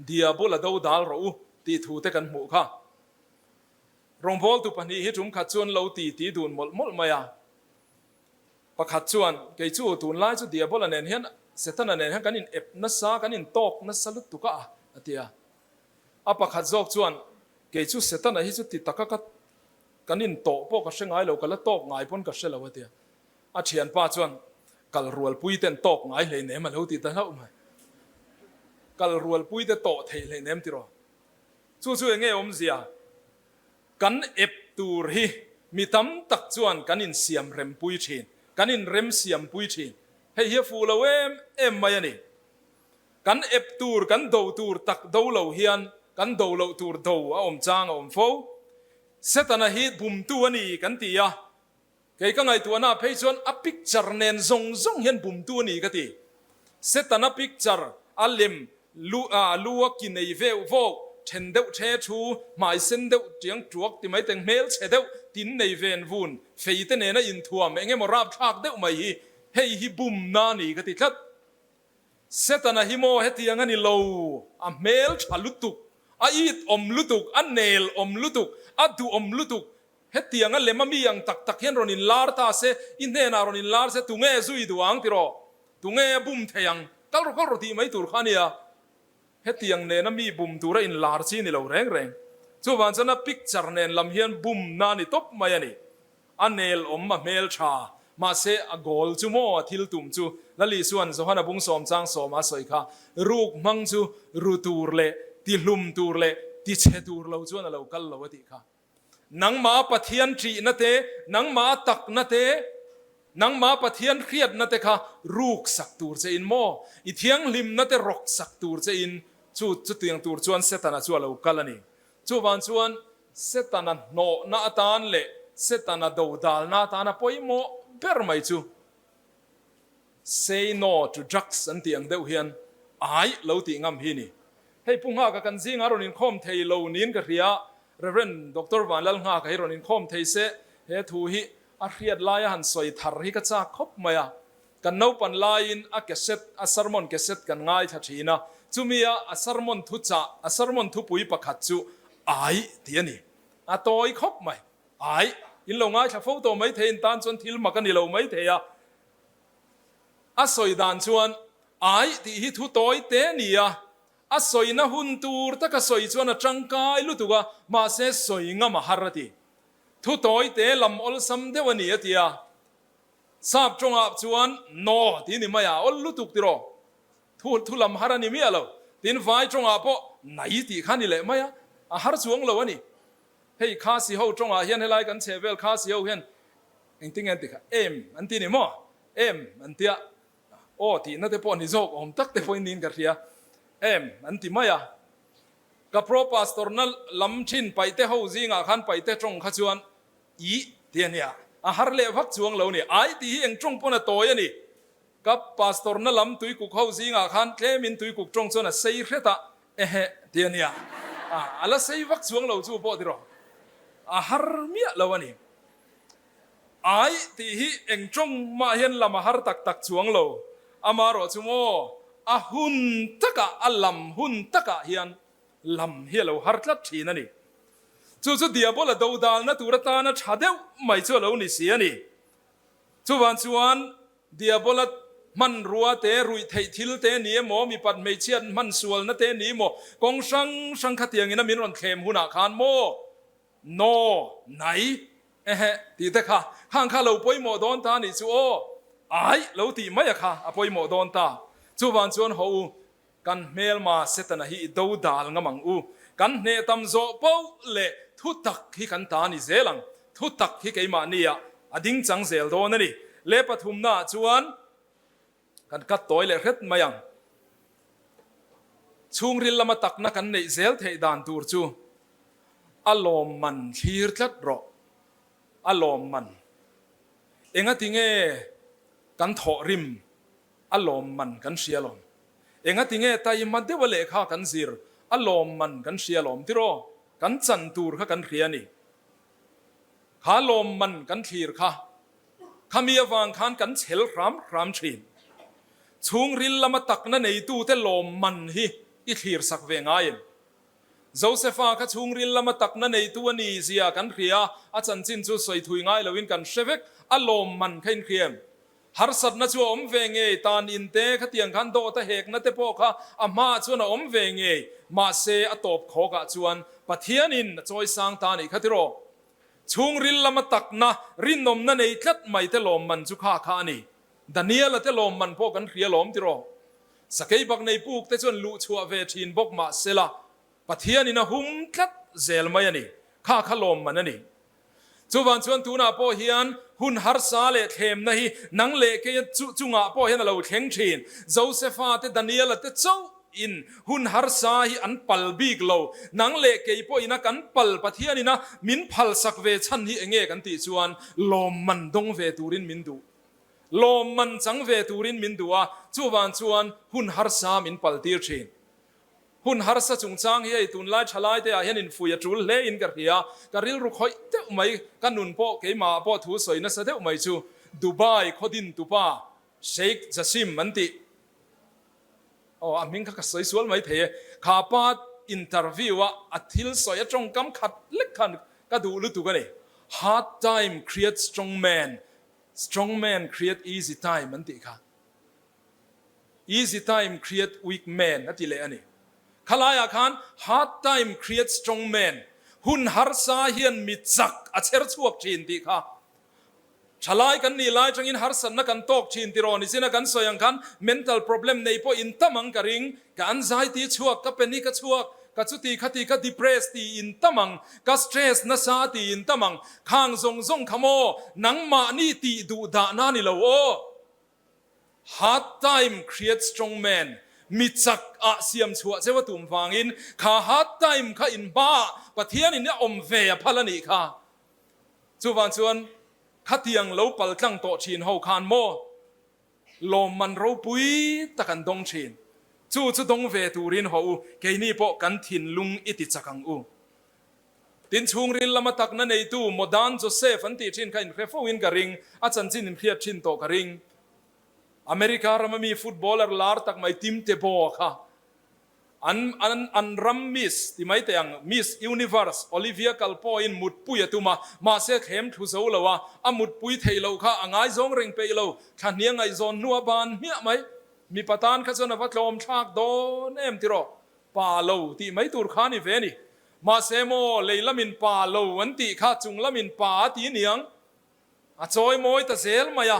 diabol do dal ro ti thu te kan mu kha rong bol tu pani hi tum khat chuan lo ti dun mol maya pakhat chuan ke chu tun lai chu diabol anen hian setan anen hian kanin ep na sa kanin tok na salut tu ka atia a pakhat zok chuan ke chu setan a hi chu ti taka ka kanin to po ka sengai lo kala tok ngai pon ka sela watia a thian pa chuan kal rual pui ten tok ngai le ne ma lo ti ta lau mai kal rual pui te to thei le nem ti ro chu nge om zia kan ep tur hi mi tam tak chuan kanin siam rem pui thin kanin rem siam pui thin hei hi fu lo em mai ani kan ep tur kan do tur tak do lo hian kan do lo tur do a om chang om fo setana hi bum tu ani kan ti ya ke ka ngai tu na phei chuan a picture nen zong hian bum tu ani ka ti setana picture alim lu ki nei ve vo chen deuh the thu mai sen deuh tiang truak ti mai teng mel che deuh tin nei ven vun fei te ne na in thuam enge mo rap thak deuh mai hi hei hi bum na ni ka ti thlat setana hi mo hetiang ani lo a mel thalutuk a it om lutuk a nail om lutuk a du om lutuk hetiang a lema mi yang tak hian ronin lar ta se in ne na ronin lar se tunge zui duang ti ro tunge bum theyang kal ro ti mai tur khania hetiang ne na mi bum tura in lar chi ni lo reng chu wan chana picture nen lam hian bum na ni top mai ani a nail om ma mel tha ma se a gol chu mo thil tum chu lali suan zo hana bung som chang som a soi kha ruk mang chu ru tur le ti hlum tur le ti che tur lo chuan a lo kal lo ti kha nang ma pathian tri na te nang ma tak na te nang ma pathian khiat na te kha ruk sak tur che in mo i thiang lim na te rok sak tur che in chu tiang tur chuan setana chu a lo kal ani chu wan chuan setana no na atan le setana do dal na ta na poimo per mai chu say no to drugs an tiang deuh hian ai lo ti ngam hi ni hei punga ka kan jing aron in khom thei lo nin ka ria reverend dr vanlal nga ka hiron in khom thei se he thu hi a riat lai han soi thar hi ka cha khop maya kan no pan lain a cassette a sermon cassette kan ngai tha thina chumia a sermon thu cha a sermon thu pui pakhat chu ai ti ani a toi khop mai ai in lo ngai tha photo mai thein tan chon thil makani lo mai theya a soi dan chuan ai ti hi thu toi te nia a soi na hun tur ta ka soi chuan a tangkai lutuga ma se soi nga ma harati thu toi te lam ol sam dewani atia sap chonga chuan no ti ni maya ol lutuk tiro thu lam harani mi alo tin vai chonga po nai ti khani le maya a har chuang lo ani hei kha si ho chonga hian helai kan chevel kha si ho hian engting an ti kha em an ti ni mo em an tia o ti na te po ni zok om tak te point nin ka ria em an ti maya ka pro pastor na lam thin pai te ho zinga khan pai te chong kha chuan i tiania a har le vak chuang lo ni ai ti hi eng chong pona toy ani ka pastor na lam tui ku ho zinga khan tlemin tui ku chong chona sei hreta ehe tiania ala sei vak chuang lo chu po ti ro a har mia lo ani ai ti hi eng chong ma hian lama har tak chuang lo amaro chumo a hun taka alam hun taka hian lam hialo har tlat thina ni chu diabola do dal na turata na thadeu mai chu lo ni si ani chu wan chuan diabola man ruwa te rui thei thil te ni mo mi pat mei chian man sual na te ni mo kong sang khatiang ina min ron khem huna khan mo no nai ehe ti te kha hang kha lo poi mo don ta ni chu o ai lo ti mai kha a poi mo don ta chu wan chuan ho kan mel ma setana hi do dal ngamang u kan ne tam zo po le thu tak hi kan ta ni zelang thu tak hi keima nia ading chang zel do na ni le pathum na chuan kan kat toy le het mayang chung ril lama tak na kan nei zel thei dan tur chu alom man thir tlat ro alom man enga tinge kan tho rim alom man kan sialom enga tinge tai man de wale kha kan zir alom man kan sialom tiro kan chan tur kha kan riani kha lom man kan thir kha khamia wang khan kan chhel ram thin chung ril lama tak na nei tu te lom man hi i thir sak ve ngain Josepha kha chung ril lama tak na nei tu ani zia kan ria a chan chin chu soi thui ngai lovin kan shevek alom man khain khiam har sat na chu om ve nge tan in te kha tiang khan do ta hek na te po kha ama chu na om ve nge ma se atop kho ka chuan pathianin choi sang ta ni khatiro chung ril lama tak na rin nom na nei tlat mai te lom man chu kha kha ni Daniel te lom man po kan ria lom tiro sakei bak nei puk te chuan lu chhuah ve thin bok ma sela pathianin a hum tlat zel mai ani kha lom man ani chuwan chuan tuna po hian hun har sa le thlem na hi nang le ke chunga po hian lo thleng thin Josepha te Daniel te chau in hun har sa hi an pal big lo nang le ke po ina kan pal pathianina min phal sak ve chan hi enge kan ti chuan lom man dong ve turin min du lom man chang ve turin min duwa chuwan chuan hun har sa min pal tir thin hun har sa chung chang hi tun lai thalai te a hian in fuya tul le in ka ria ka ril ru khoi te mai kan nun po ke ma po thu soi na sa te mai chu Dubai khodin tupa Sheikh Jassim manti aming ka soi sual mai the kha pat interview a athil soi atong kam khat lek khan ka du lu tu ka ni hard time create strong man create easy time manti kha easy time create weak man ati le ani khalaya khan hard time create strong man hun har sa hian mi chak a cher chuak thin ti kha chalai kan ni lai changin har san na kan tok thin ti ro ni sina kan soyang khan mental problem nei po in tamang ka ring ka anxiety chuak ka panic ka chuak ka chuti khati ka depress ti in tamang ka stress na sa ti in tamang khang zong khamo nang ma ni ti du da na ni lo o hard time create strong man mi chak a siam chhuah chewa tum wangin kha hard time kha in ba pathianin ne om ve a phalani kha chuwan chuan khatiang lo pal tlang to thin ho khan mo lom man ro pui takan dong thin chu dong ve turin ho ke ni po kan thin lung iti chakang u tin chung ril lama tak na nei tu modan Joseph an ti thin kha in refo in ka ring a chan chin in khiat thin to ka ring America ramami footballer lar tak mai team te bo kha an ram miss ti mai te ang miss universe Olivia Kalpo in mut pui atuma ma se khem thu zo lawa amut pui thei lo kha angai zong reng pe lo kha niang ai zon nuwa ban mi mai mi patan kha chona watlom thak don em tiro pa lo ti mai tur kha ni ve ni ma se mo leilamin pa lo an ti kha chunglamin pa ti niang a choi moi ta zel maya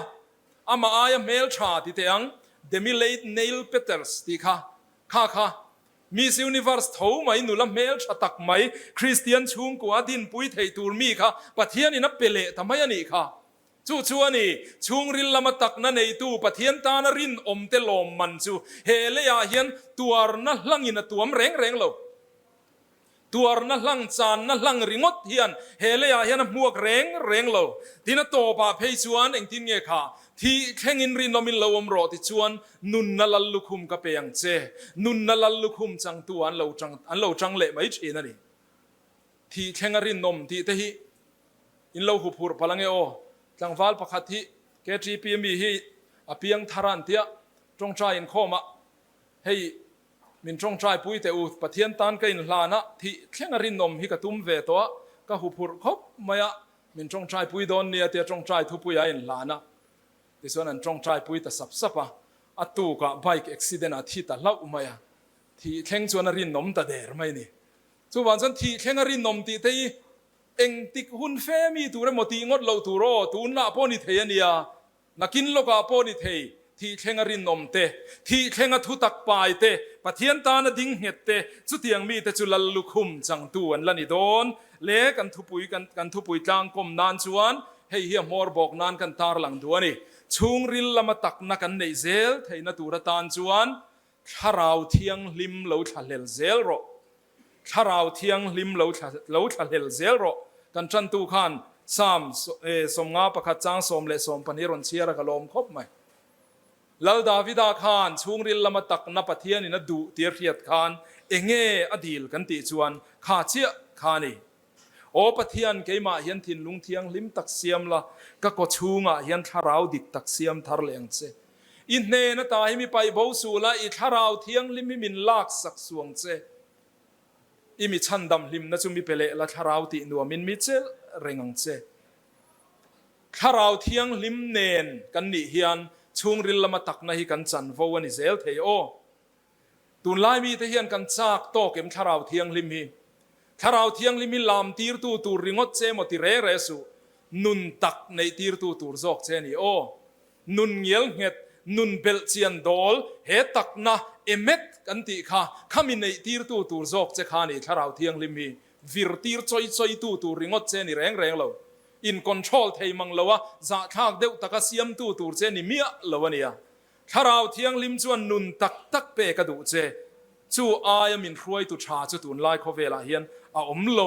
ama aya mel tha ti teang demilate nail peters ti kha Miss Universe tho mai nula mel tha tak mai Christian chung ko adin pui thei tur mi kha pathian ina pele tamai ani kha chu ani chung ril lama tak na nei tu pathian ta na rin om te lom man chu he le ya hian tuar na hlangin a tuam reng lo tuar na hlang chan na hlang ringot hian he le ya hian muak reng lo tina to pa phei chuan eng tin nge kha thi khengin rin nomin lawom ro ti chuan nun na lal lukhum ka peyang che nun na lal lukhum chang tu an lo chang le mai thin ani thi khengarin nom ti te hi in lo hu phur palange o tlangwal pakhat hi KTP Meet hi apiang tharan tia tongcha in khoma hei min tongcha pui te u pathian tan ka in hlana thi khengarin nom hi ka tum ve to ka hu phur khop maya min tongcha pui don nia te tongcha thu pui a in hlana this one an trong trai pui ta sapa atu ka bike accident a thi ta lau maya thi thleng chuan a rin nom ta der mai ni chu wan chan thi thleng a rin nom ti te eng tik hun fe mi tu re moti ngot lo tu ro tu na po ni thei ania nakin lo ka po ni thei thi thleng a rin nom te thi thleng a thu tak pai te pathian ta na ding het te chu tiang mi te chu lal lu khum chang tu an lani don le kan thu pui tlang kom nan chuan hei hi mor bok nan kan tar lang duani chung ril lama tak na kan nei zel theina tura tan chuan ถ้าเราเที่ยงลิมเราทันเลเซลโรถ้าเราเที่ยงลิมเราทันเลเซลโรกันจันตูขันสามสมงาประคัดจ้างสมเลสมปนิรนเชียร์กลมครบไหมแล้วดาวิดาขันช่วงริลละมาตักนับปะเทียนี่นะดูเตียร์เทียดขันเองอดีลกันติจวนขาเชียขานี่โอปะเทียนเกยมาเฮียนทินลุงเทียงลิมตักเสียมละก็กชูงะเฮียนทาราวดิกตักเสียมทารเลงเจอินเนนตาให้มีไปบ่าวสูละอิทาราวเทียงลิมมีมินลากสักสวงเจอิมิชันดำลิมนะจุมีเปเลละทาราวตินัวมินมิเจเริงังเจทาราวเทียงลิมเนนกันนิเฮียนช่วงริลละมาตักนะฮิกันจันโวนิเซลเทโอตุนไลมีเทียนกันจากโตเก็มทาราวเทียงลิมฮีถ้าเราเที่ยงลิมิลามตีร์ตูริงอเจมติเรเรสุนุนตักในตีร์ตูจอกเจนี่โอนุนเยลเงตนุนเบลเจียนดอลเฮตักนะเอเมตกันติค่ะขามินในตีร์ตูจอกเจขานี่ถ้าเราเที่ยงลิมีวิร์ตีร์จอยตูริงอเจนี่แรงเราอินคอนโทรลเทมังเราว่าจะทากเดวตักเสียมตูเจนี่มีอะเราเนี่ยถ้าเราเที่ยงลิมจวนนุนตักเปกระดูเจจูอายมินรวยตุชาจุตุนไลคอเวลาเฮียนอมโล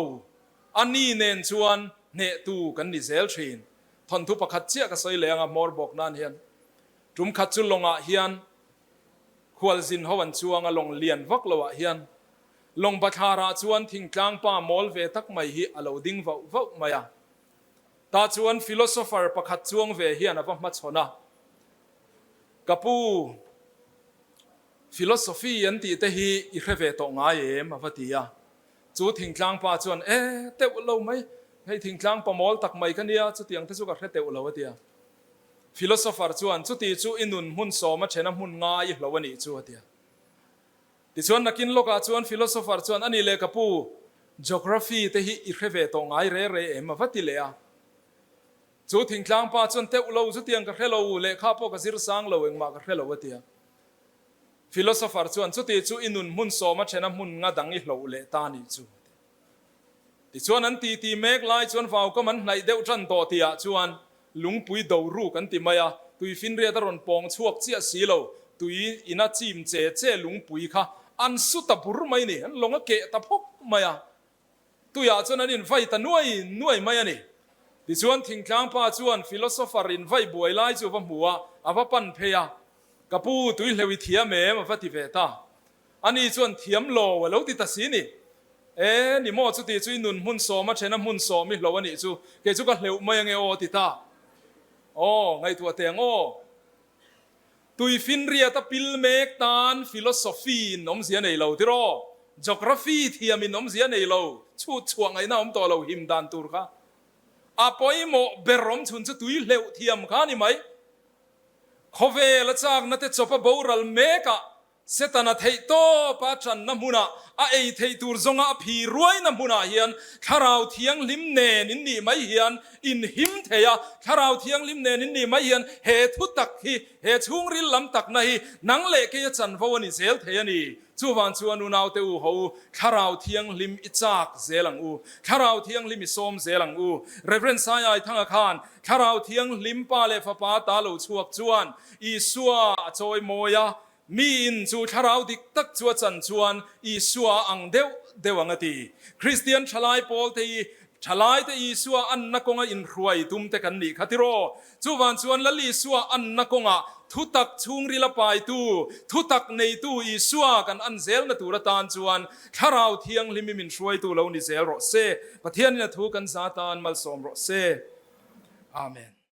อันนี้เน้นชวนเนตูกันดิเซลชีนทนทุปขัดเชี่ยก็ใส่แรงมอร์บอกนั่นเฮียนจุ่มขัดจุลงเฮียนควรสินเขาวันชวงลงเลียนวักละเฮียนลงประชาราชวนทิ้งกลางป่ามอลเวทักไม่ฮิอลาวดิ้งวักไม่ยาตาชวนฟิโลโซฟาร์ประคัดชวงเวเฮียนอภัมัดชนะกับปูฟิโลโซฟียันติเตฮีอิเคเวตงายมาฟัติยาจูทิ้งกลางป่าชวนเตวเราไหมให้ทิ้งกลางป่ามอลตักไม่กันเนี่ยจุดยังที่สุกัดเตวเราวะเดียฟิโลโซฟาร์ชวนจุดที่จูอินุนหุ่นโซมาเชนะหุ่นง่ายเราวันนี้จูวะเดียที่ชวนนักกินโลกาชวนฟิโลโซฟาร์ชวนอันนี้เลยกับปู geography เตฮีอิเคเวตงายเร่มาฟัติเลยจูทิ้งกลางป่าชวนเตวเราจุดยังกับเราเลยข้าพวกกสิรสังเราเองมากับเราวะเดียฟิโลโซฟาร์ชวนจุดที่จูอินุนหุ่นโซมาเชนะหุ่นงาดังอิเราเลยตานี่จูที่ชวนนั้นตีเมกไล่ชวนฟ้าก็มันในเดวจันโตตีอ่ะชวนลุงปุยดาวรูกันติมายาตุยฟินเรียดรอนปองชวกเจียสีโลตุยอินาจิมเจลุงปุยค่ะอันสุดตะบุรุไม่นี่อันลงเกะตะพกมายาตุยอาชวนนั้นอินไฟตะน่วยมายานี่ที่ชวนทิ้งกลางป่าชวนฟิโลโซฟาร์อินไฟบวยไล่ชวนหัวอาว่าปันเพยากระปูตุยเลวิเทียเมมาฟัติเวตาอันนี้ชวนเทียมโลวแล้วติดตัดสินี่นี่มอจุดที่จุยนุนหุ่นโซมาเชนะหุ่นโซมิหลวันนี้จูเกจุก็เหลวไม่ยังไงโอติตาไงตัวเตียงตุยฟินเรียตปิลเมกตานฟิโลโซฟีน้อมเสียในเราที่รอ geography เทียมิน้อมเสียในเราชูช่วงไงน้อมตัวเราหิมดานตูร์ค่ะอาปอยโมเบรมชุนจะตุยเหลวเทียมค่ะนี่ไหมขเวลจากนัดจบบ่าวรัลเมกะเสตนาเทโตปาจันน้ำมุนาเทตูร์จงพีรวยน้ำมุนาเฮียนข้าเราเทียงลิมเนนินนี่ไม่เฮียนอินหิมเทียข้าเราเทียงลิมเนนินนี่ไม่เฮียนเหตุตักฮีเหตุชุงริลลำตักนะฮีนังเล็กยจันฟวันนี้เซลเทียนี่จูวันชวนนูนาวเตอูหูข้าเราเทียงลิมอิจากเซลังอูข้าเราเทียงลิมอิโซมเซลังอูเรเฟรนซ์ไซน์ทั้งอาคารข้าเราเทียงลิมปาเลฟปาตาลูชวกจวนอีสัวจอยโมยามีอินจูชาราดิกตักจวจันชวนอีสัวอังเดวังตีคริสเตียนชลายปอลตีชลายตีอีสัวอันนักงอินรวยตุมเตกันนี่ขัติโรจูวันชวนละลีสัวอันนักงทุตักชุงริลปายตูทุตักในตูอีสัวกันอันเซลนตูระตานชวนข้าเราเทียงลิมิมินช่วยตูเรานิเซลโรเซปะเทียนนี่ทุกันซาตานมัลสอมโรเซอาเมน